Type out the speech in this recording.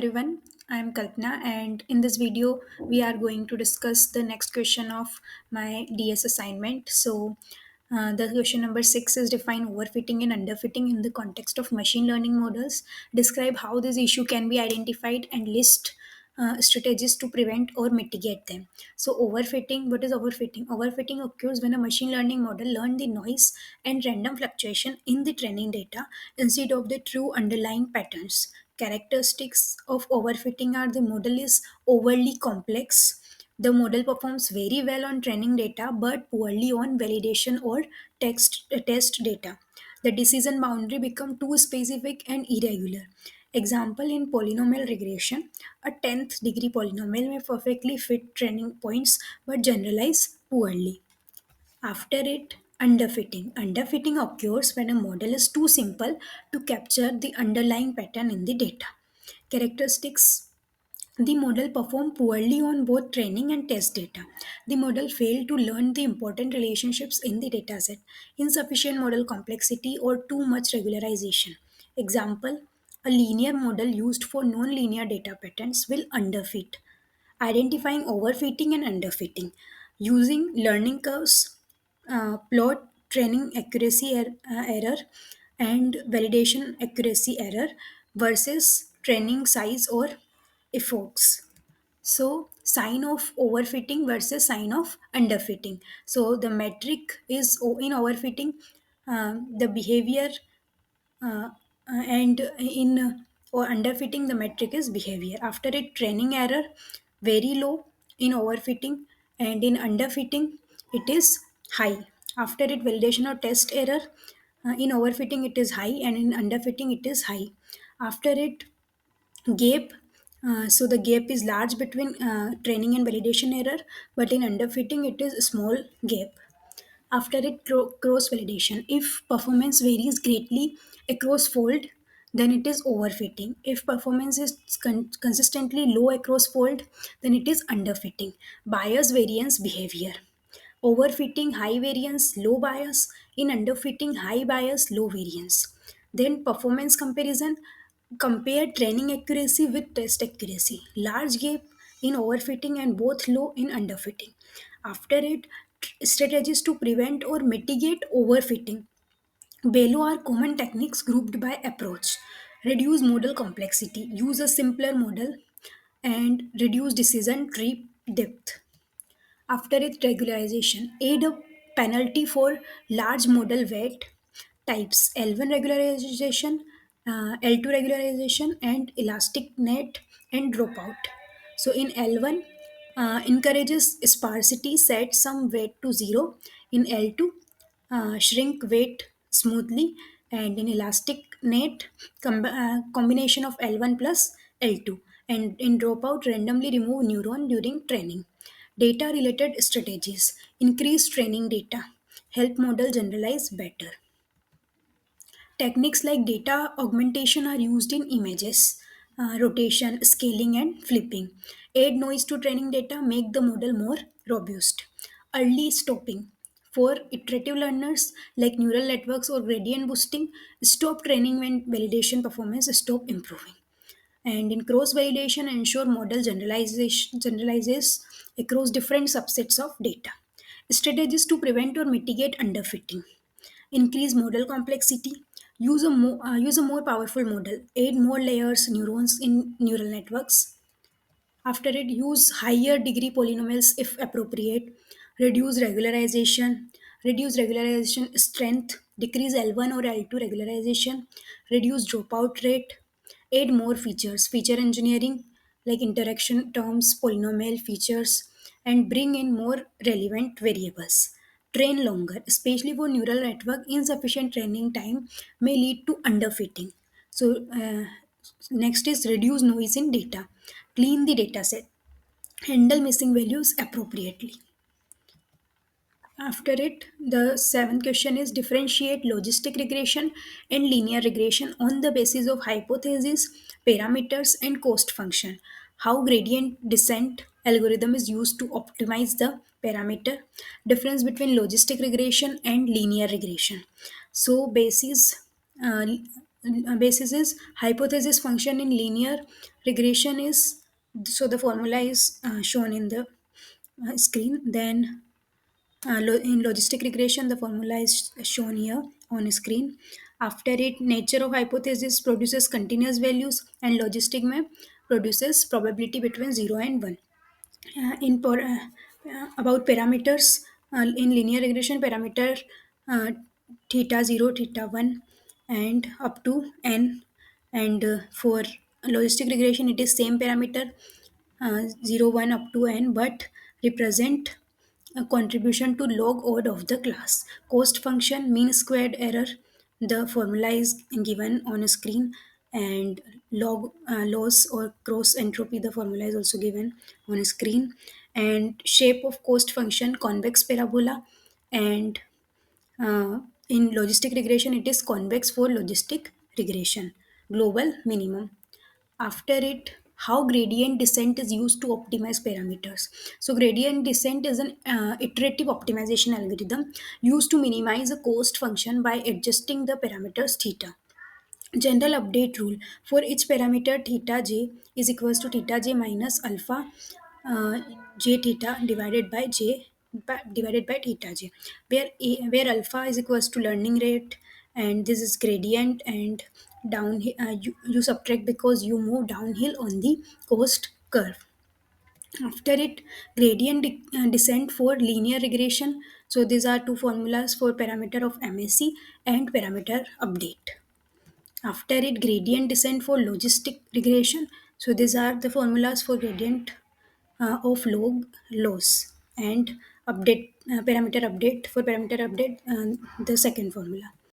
everyone. I am Kalpana, and in this video, we are going to discuss the next question of my DS assignment. The question number 6 is define overfitting and underfitting in the context of machine learning models. Describe how this issue can be identified and list strategies to prevent or mitigate them. So, overfitting, what is overfitting? Overfitting occurs when a machine learning model learns the noise and random fluctuation in the training data instead of the true underlying patterns. Characteristics of overfitting are the model is overly complex. The model performs very well on training data but poorly on validation or test data. The decision boundary become too specific and irregular. Example in polynomial regression, a 10th degree polynomial may perfectly fit training points but generalize poorly. After it, underfitting. Underfitting occurs when a model is too simple to capture the underlying pattern in the data. Characteristics: the model performed poorly on both training and test data. The model failed to learn the important relationships in the dataset, insufficient model complexity, or too much regularization. Example: a linear model used for non-linear data patterns will underfit. Identifying overfitting and underfitting. Using learning curves, plot training accuracy error, and validation accuracy error versus training size or efforts. So, sign of overfitting versus sign of underfitting. So, the metric is in overfitting, the behavior, uh, and in or underfitting, the metric is behavior. After it, training error very low in overfitting, and in underfitting, it is high. After it, validation or test error in overfitting, it is high, and in underfitting, it is high. After it, gap, so the gap is large between training and validation error, but in underfitting it is a small gap. After it, cross validation. If performance varies greatly across fold, then it is overfitting. If performance is consistently low across fold, then it is underfitting. Bias variance behavior. Overfitting, high variance, low bias. In underfitting, high bias, low variance. Then performance comparison. Compare training accuracy with test accuracy. Large gap in overfitting and both low in underfitting. After it, strategies to prevent or mitigate overfitting. Below are common techniques grouped by approach. Reduce model complexity. Use a simpler model and reduce decision tree depth. After its regularization, add a penalty for large model weight types: L1 regularization, L2 regularization, and elastic net and dropout. So in L1, encourages sparsity, set some weight to 0. In L2, shrink weight smoothly, and in elastic net, combination of L1 plus L2, and in dropout, randomly remove neuron during training. Data related strategies: increase training data, help model generalize better. Techniques like data augmentation are used in images, rotation, scaling, and flipping. Add noise to training data, make the model more robust. Early stopping. For iterative learners like neural networks or gradient boosting, stop training when validation performance stop improving. And in cross validation, ensure model generalizes across different subsets of data. Strategies to prevent or mitigate underfitting: increase model complexity, use a more powerful model, add more layers neurons in neural networks. After it, use higher degree polynomials if appropriate. Reduce regularization strength, decrease L1 or L2 regularization, reduce dropout rate, add more features, feature engineering like interaction terms, polynomial features, and bring in more relevant variables. Train longer, especially for neural network, insufficient training time may lead to underfitting. So, next is reduce noise in data. Clean the dataset. Handle missing values appropriately. After it, the seventh question is differentiate logistic regression and linear regression on the basis of hypothesis, parameters, and cost function. How gradient descent algorithm is used to optimize the parameter. Difference between logistic regression and linear regression. So, basis, uh, basis is hypothesis function in linear regression is, so the formula is shown in the screen. Then in logistic regression, the formula is shown here on screen. After it, nature of hypothesis produces continuous values, and logistic map produces probability between 0 and 1. About parameters, in linear regression, parameter uh, theta 0, theta 1, and up to n. And for logistic regression, it is same parameter 0, 1 up to n, but represent a contribution to log odd of the class. Cost function, mean squared error, the formula is given on a screen, and log loss or cross entropy, the formula is also given on a screen. And shape of cost function, convex parabola, and uh, in logistic regression, it is convex for logistic regression. Global minimum. After it, how gradient descent is used to optimize parameters. So gradient descent is an iterative optimization algorithm used to minimize a cost function by adjusting the parameters theta. General update rule, for each parameter theta j is equals to theta j minus alpha uh, j theta divided by theta j, where alpha is equals to learning rate, and this is gradient, and down you subtract because you move downhill on the cost curve. After it, gradient descent for linear regression. So these are two formulas for parameter of MSE and parameter update. After it, gradient descent for logistic regression. So these are the formulas for gradient of log loss, and update parameter update, for parameter update, the second formula.